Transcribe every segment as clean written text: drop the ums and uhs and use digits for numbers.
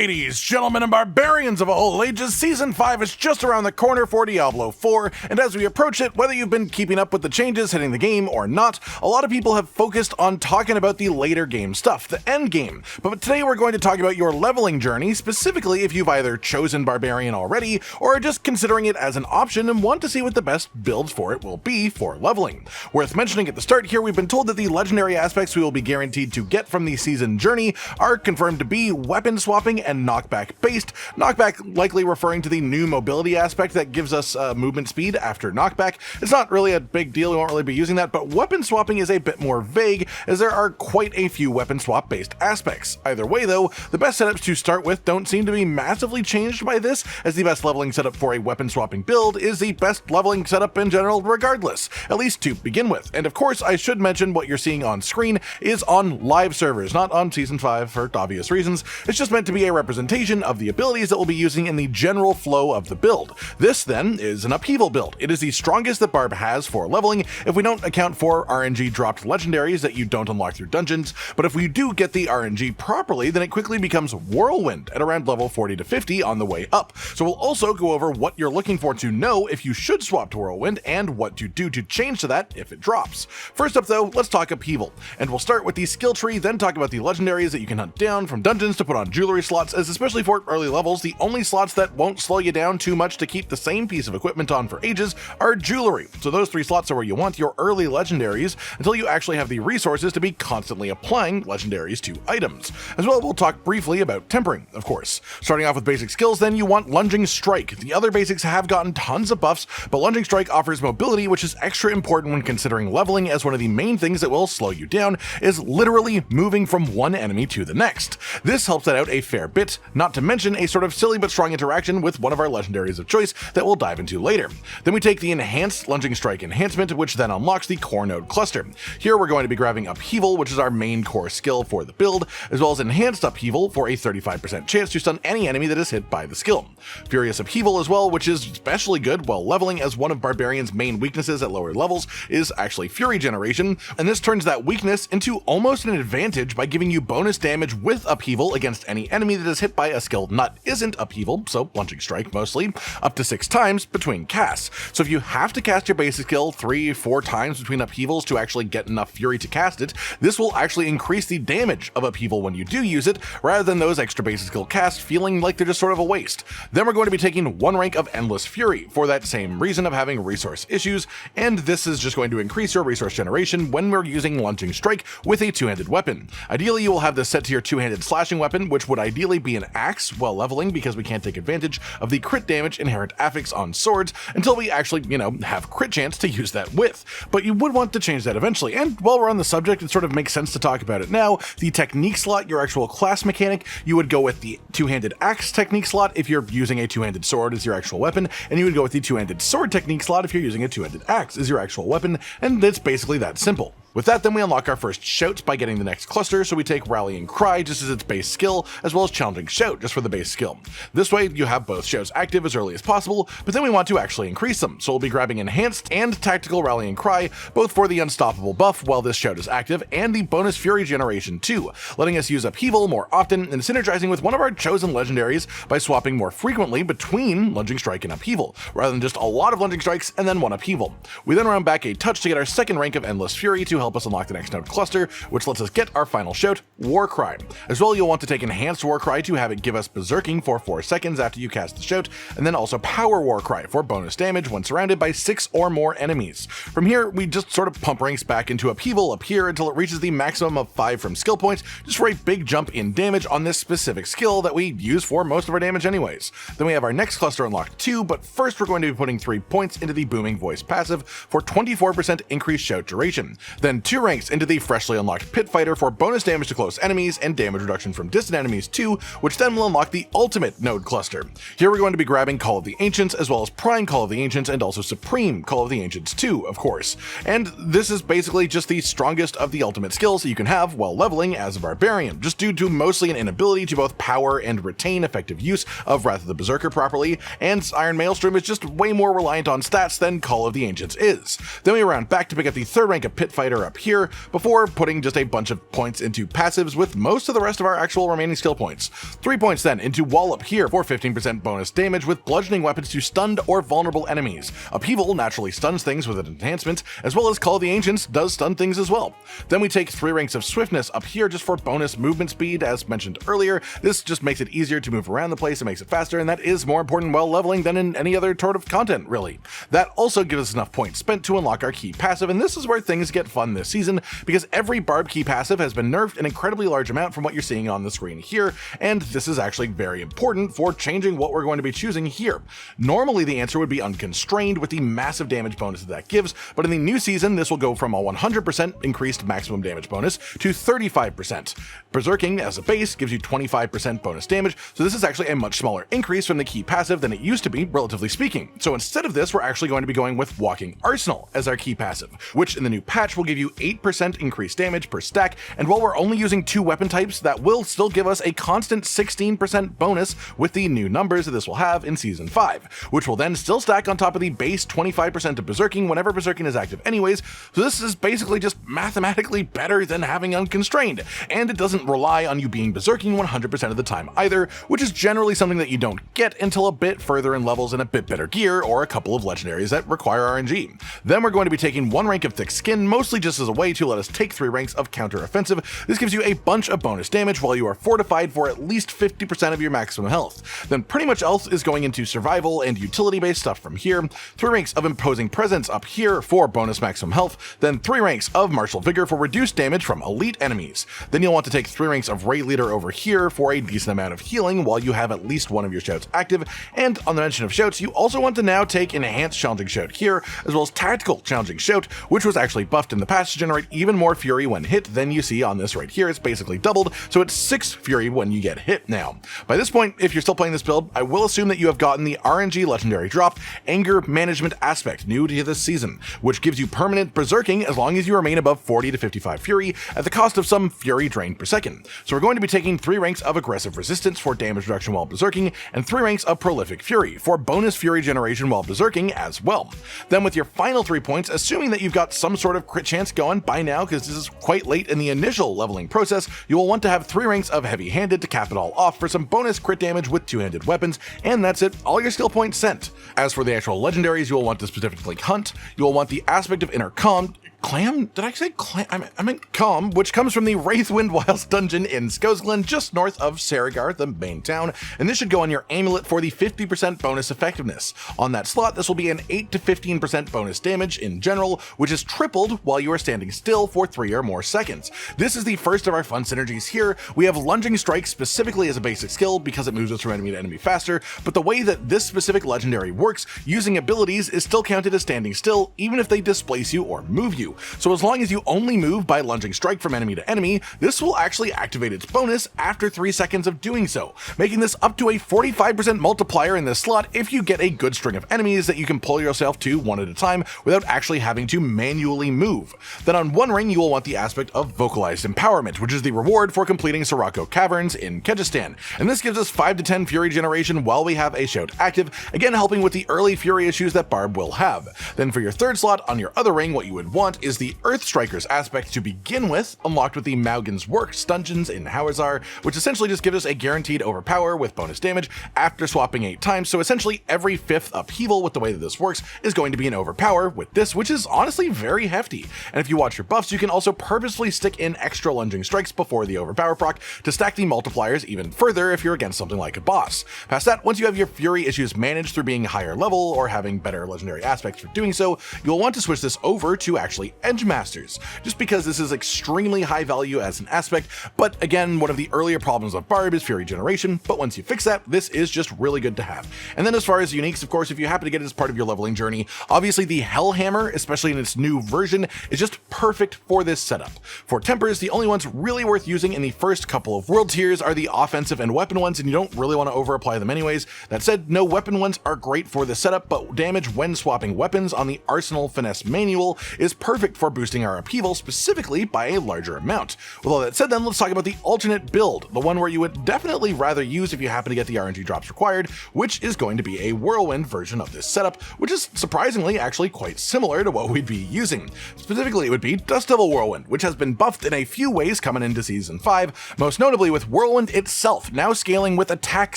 Ladies, gentlemen, and barbarians of all ages, Season 5 is just around the corner for Diablo 4, and as we approach it, whether you've been keeping up with the changes hitting the game or not, a lot of people have focused on talking about the later game stuff, the endgame. But today we're going to talk about your leveling journey, specifically if you've either chosen Barbarian already, or are just considering it as an option and want to see what the best builds for it will be for leveling. Worth mentioning at the start here, we've been told that the legendary aspects we will be guaranteed to get from the season journey are confirmed to be weapon swapping and knockback based. Knockback likely referring to the new mobility aspect that gives us movement speed after knockback. It's not really a big deal, we won't really be using that, but weapon swapping is a bit more vague as there are quite a few weapon swap based aspects. Either way though, the best setups to start with don't seem to be massively changed by this, as the best leveling setup for a weapon swapping build is the best leveling setup in general regardless, at least to begin with. And of course, I should mention what you're seeing on screen is on live servers, not on Season 5 for obvious reasons. It's just meant to be a representation of the abilities that we'll be using in the general flow of the build. This then is an Upheaval build. It is the strongest that Barb has for leveling if we don't account for RNG dropped legendaries that you don't unlock through dungeons, but if we do get the RNG properly, then it quickly becomes Whirlwind at around level 40 to 50 on the way up. So we'll also go over what you're looking for to know if you should swap to Whirlwind and what to do to change to that if it drops. First up though, let's talk Upheaval, and we'll start with the skill tree, then talk about the legendaries that you can hunt down from dungeons to put on jewelry slots, as especially for early levels, the only slots that won't slow you down too much to keep the same piece of equipment on for ages are jewelry. So those three slots are where you want your early legendaries until you actually have the resources to be constantly applying legendaries to items. As well, we'll talk briefly about tempering, of course. Starting off with basic skills, then you want Lunging Strike. The other basics have gotten tons of buffs, but Lunging Strike offers mobility, which is extra important when considering leveling, as one of the main things that will slow you down is literally moving from one enemy to the next. This helps that out a fair bit, not to mention a sort of silly but strong interaction with one of our legendaries of choice that we'll dive into later. Then we take the enhanced Lunging Strike enhancement, which then unlocks the core node cluster. Here we're going to be grabbing Upheaval, which is our main core skill for the build, as well as enhanced Upheaval for a 35% chance to stun any enemy that is hit by the skill. Furious Upheaval as well, which is especially good while leveling, as one of Barbarian's main weaknesses at lower levels is actually Fury generation, and this turns that weakness into almost an advantage by giving you bonus damage with Upheaval against any enemy that is hit by a skill not isn't Upheaval, so Lunging Strike mostly, up to 6 times between casts. So if you have to cast your basic skill 3-4 times between Upheavals to actually get enough Fury to cast it, this will actually increase the damage of Upheaval when you do use it, rather than those extra basic skill casts feeling like they're just sort of a waste. Then we're going to be taking 1 rank of Endless Fury for that same reason of having resource issues, and this is just going to increase your resource generation when we're using Lunging Strike with a 2-handed weapon. Ideally, you will have this set to your 2-handed slashing weapon, which would ideally be an axe while leveling, because we can't take advantage of the crit damage inherent affix on swords until we actually, have crit chance to use that with. But you would want to change that eventually, and while we're on the subject, it sort of makes sense to talk about it now. The technique slot, your actual class mechanic, you would go with the 2-handed axe technique slot if you're using a 2-handed sword as your actual weapon, and you would go with the 2-handed sword technique slot if you're using a 2-handed axe as your actual weapon, and it's basically that simple. With that, then we unlock our first shout by getting the next cluster, so we take Rallying Cry just as its base skill, as well as Challenging Shout just for the base skill. This way, you have both shouts active as early as possible, but then we want to actually increase them, so we'll be grabbing Enhanced and Tactical Rallying Cry, both for the Unstoppable buff while this shout is active, and the bonus Fury generation too, letting us use Upheaval more often and synergizing with one of our chosen legendaries by swapping more frequently between Lunging Strike and Upheaval, rather than just a lot of Lunging Strikes and then one Upheaval. We then round back a touch to get our second rank of Endless Fury to help us unlock the next node cluster, which lets us get our final shout, War Cry. As well, you'll want to take Enhanced War Cry to have it give us Berserking for 4 seconds after you cast the shout, and then also Power War Cry for bonus damage when surrounded by 6 or more enemies. From here, we just sort of pump ranks back into Upheaval up here until it reaches the maximum of 5 from skill points, just for a big jump in damage on this specific skill that we use for most of our damage anyways. Then we have our next cluster unlocked too, but first we're going to be putting 3 points into the Booming Voice passive for 24% increased shout duration. Then 2 ranks into the freshly unlocked Pit Fighter for bonus damage to close enemies and damage reduction from distant enemies too, which then will unlock the ultimate node cluster. Here we're going to be grabbing Call of the Ancients, as well as Prime Call of the Ancients and also Supreme Call of the Ancients too, of course. And this is basically just the strongest of the ultimate skills that you can have while leveling as a Barbarian, just due to mostly an inability to both power and retain effective use of Wrath of the Berserker properly, and Iron Maelstrom is just way more reliant on stats than Call of the Ancients is. Then we round back to pick up the 3rd rank of Pit Fighter counter up here before putting just a bunch of points into passives with most of the rest of our actual remaining skill points. 3 points then into wall up here for 15% bonus damage with bludgeoning weapons to stunned or vulnerable enemies. Upheaval naturally stuns things with an enhancement, as well as Call of the Ancients does stun things as well. Then we take 3 ranks of swiftness up here just for bonus movement speed, as mentioned earlier. This just makes it easier to move around the place and makes it faster, and that is more important while leveling than in any other sort of content, really. That also gives us enough points spent to unlock our key passive, and this is where things get fun this season, because every barb key passive has been nerfed an incredibly large amount from what you're seeing on the screen here, and this is actually very important for changing what we're going to be choosing here. Normally the answer would be unconstrained with the massive damage bonus that gives, but in the new season this will go from a 100% increased maximum damage bonus to 35%. Berserking as a base gives you 25% bonus damage, so this is actually a much smaller increase from the key passive than it used to be, relatively speaking. So instead of this, we're actually going to be going with Walking Arsenal as our key passive, which in the new patch will give you 8% increased damage per stack, and while we're only using 2 weapon types, that will still give us a constant 16% bonus with the new numbers that this will have in Season 5, which will then still stack on top of the base 25% of Berserking whenever Berserking is active anyways, so this is basically just mathematically better than having Unconstrained, and it doesn't rely on you being Berserking 100% of the time either, which is generally something that you don't get until a bit further in levels and a bit better gear or a couple of legendaries that require RNG. Then we're going to be taking 1 rank of Thick Skin, mostly just as a way to let us take 3 ranks of Counter Offensive. This gives you a bunch of bonus damage while you are fortified for at least 50% of your maximum health. Then pretty much else is going into survival and utility-based stuff from here. 3 ranks of Imposing Presence up here for bonus maximum health, then 3 ranks of Martial Vigor for reduced damage from elite enemies. Then you'll want to take 3 ranks of Raid Leader over here for a decent amount of healing while you have at least one of your shouts active, and on the mention of shouts, you also want to now take Enhanced Challenging Shout here, as well as Tactical Challenging Shout, which was actually buffed in the past to generate even more fury when hit than you see on this right here. It's basically doubled, so it's 6 fury when you get hit now. By this point, if you're still playing this build, I will assume that you have gotten the RNG legendary drop, Anger Management Aspect, new to this season, which gives you permanent berserking as long as you remain above 40 to 55 fury at the cost of some fury drained per second. So we're going to be taking 3 ranks of Aggressive Resistance for damage reduction while berserking, and 3 ranks of Prolific Fury for bonus fury generation while berserking as well. Then with your final 3 points, assuming that you've got some sort of crit chance going by now, because this is quite late in the initial leveling process, you will want to have 3 ranks of Heavy Handed to cap it all off for some bonus crit damage with 2-handed weapons, and that's it, all your skill points sent. As for the actual legendaries, you will want to specifically Hunt, you will want the Aspect of Inner Calm, Clam? Did I say clam? I meant calm, which comes from the Wraithwind Wilds dungeon in Skosglen, just north of Saragar, the main town, and this should go on your amulet for the 50% bonus effectiveness. On that slot, this will be an 8 to 15% bonus damage in general, which is tripled while you are standing still for 3 or more seconds. This is the first of our fun synergies here. We have Lunging Strike specifically as a basic skill because it moves us from enemy to enemy faster, but the way that this specific legendary works, using abilities is still counted as standing still, even if they displace you or move you. So as long as you only move by Lunging Strike from enemy to enemy, this will actually activate its bonus after 3 seconds of doing so, making this up to a 45% multiplier in this slot if you get a good string of enemies that you can pull yourself to one at a time without actually having to manually move. Then on one ring, you will want the aspect of Vocalized Empowerment, which is the reward for completing Sirocco Caverns in Kyrgyzstan, and this gives us 5 to 10 Fury generation while we have a shout active, again helping with the early Fury issues that Barb will have. Then for your third slot on your other ring, what you would want is the Earth Strikers aspect to begin with, unlocked with the Maugan's Works dungeons in Hawazar, which essentially just gives us a guaranteed overpower with bonus damage after swapping 8 times, so essentially every 5th upheaval with the way that this works is going to be an overpower with this, which is honestly very hefty. And if you watch your buffs, you can also purposefully stick in extra lunging strikes before the overpower proc to stack the multipliers even further if you're against something like a boss. Past that, once you have your Fury issues managed through being higher level or having better legendary aspects for doing so, you'll want to switch this over to actually Edge Masters, just because this is extremely high value as an aspect, but again, one of the earlier problems of Barb is Fury generation, but once you fix that, this is just really good to have. And then as far as uniques, of course, if you happen to get it as part of your leveling journey, obviously the Hellhammer, especially in its new version, is just perfect for this setup. For tempers, the only ones really worth using in the first couple of world tiers are the offensive and weapon ones, and you don't really want to over apply them anyways. That said, no weapon ones are great for this setup, but damage when swapping weapons on the Arsenal Finesse manual is perfect perfect for boosting our upheaval specifically by a larger amount. With all that said then, let's talk about the alternate build, the one where you would definitely rather use if you happen to get the RNG drops required, which is going to be a Whirlwind version of this setup, which is surprisingly actually quite similar to what we'd be using. Specifically, it would be Dust Devil Whirlwind, which has been buffed in a few ways coming into Season 5, most notably with Whirlwind itself now scaling with attack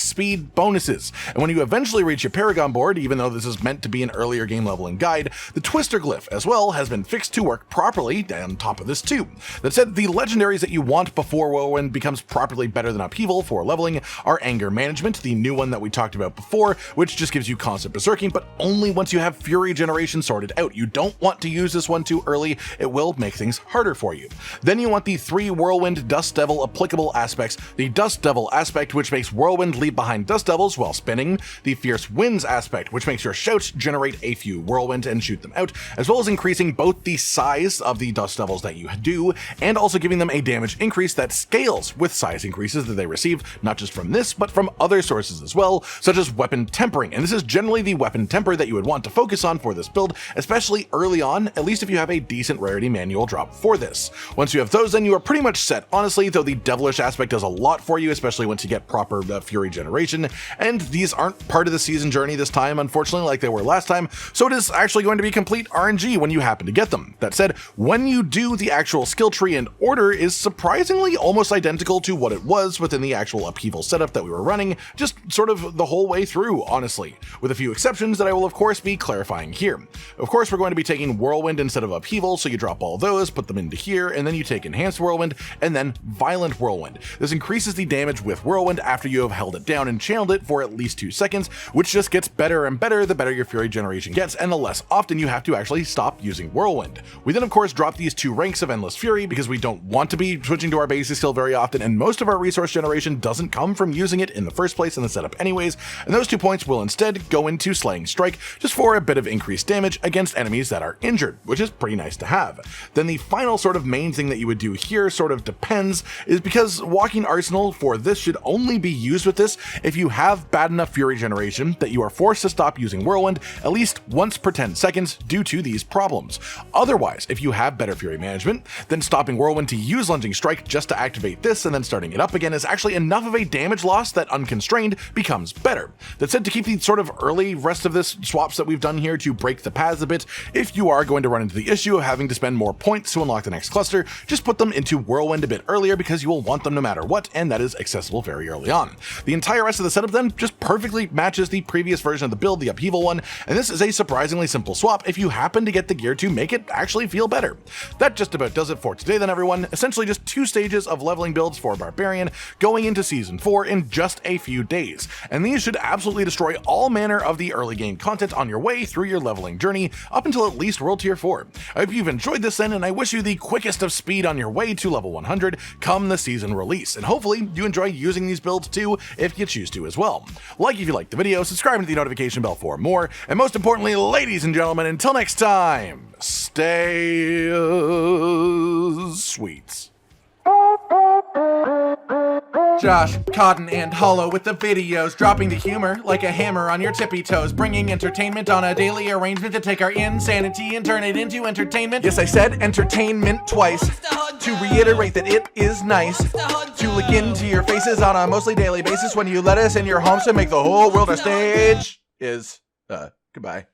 speed bonuses. And when you eventually reach your Paragon board, even though this is meant to be an earlier game leveling guide, the Twister glyph as well has been fixed to work properly on top of this too. That said, the legendaries that you want before Whirlwind becomes properly better than Upheaval for leveling are Anger Management, the new one that we talked about before, which just gives you constant berserking, but only once you have Fury Generation sorted out. You don't want to use this one too early, it will make things harder for you. Then you want the 3 Whirlwind Dust Devil applicable aspects, the Dust Devil aspect, which makes Whirlwind leave behind Dust Devils while spinning, the Fierce Winds aspect, which makes your shouts generate a few Whirlwind and shoot them out, as well as increasing both the size of the Dust Devils that you do, and also giving them a damage increase that scales with size increases that they receive, not just from this, but from other sources as well, such as Weapon Tempering, and this is generally the weapon temper that you would want to focus on for this build, especially early on, at least if you have a decent rarity manual drop for this. Once you have those, then you are pretty much set, honestly, though the Devilish aspect does a lot for you, especially once you get proper Fury Generation, and these aren't part of the season journey this time, unfortunately, like they were last time, so it is actually going to be complete RNG when you happen to get them. That said, when you do, the actual skill tree and order is surprisingly almost identical to what it was within the actual Upheaval setup that we were running, just sort of the whole way through, honestly, with a few exceptions that I will of course be clarifying here. Of course, we're going to be taking Whirlwind instead of Upheaval, so you drop all those, put them into here, and then you take Enhanced Whirlwind, and then Violent Whirlwind. This increases the damage with Whirlwind after you have held it down and channeled it for at least 2 seconds, which just gets better and better the better your Fury Generation gets, and the less often you have to actually stop using Whirlwind. We then of course drop these 2 ranks of Endless Fury because we don't want to be switching to our basic skill very often, and most of our resource generation doesn't come from using it in the first place in the setup anyways, and those 2 points will instead go into Slaying Strike, just for a bit of increased damage against enemies that are injured, which is pretty nice to have. Then the final sort of main thing that you would do here sort of depends, is because Walking Arsenal for this should only be used with this if you have bad enough Fury Generation that you are forced to stop using Whirlwind at least once per 10 seconds due to these problems. Otherwise, if you have better Fury Management, then stopping Whirlwind to use Lunging Strike just to activate this and then starting it up again is actually enough of a damage loss that unconstrained becomes better. That said, to keep the sort of early rest of this swaps that we've done here to break the paths a bit, if you are going to run into the issue of having to spend more points to unlock the next cluster, just put them into Whirlwind a bit earlier because you will want them no matter what, and that is accessible very early on. The entire rest of the setup then just perfectly matches the previous version of the build, the Upheaval one, and this is a surprisingly simple swap if you happen to get the gear to make it actually feel better. That just about does it for today then, everyone. Essentially just 2 stages of leveling builds for Barbarian going into Season 4 in just a few days, and these should absolutely destroy all manner of the early game content on your way through your leveling journey up until at least World Tier 4. I hope you've enjoyed this then, and I wish you the quickest of speed on your way to level 100 come the season release, and hopefully you enjoy using these builds too if you choose to as well. Like if you liked the video, subscribe to the notification bell for more, and most importantly, ladies and gentlemen, until next time, stay sweet. Josh, Cotton, and Hollow with the videos, dropping the humor like a hammer on your tippy toes, bringing entertainment on a daily arrangement to take our insanity and turn it into entertainment. Yes, I said entertainment twice, to reiterate that it is nice to look into your faces on a mostly daily basis when you let us in your homes to make the whole world a stage. Goodbye.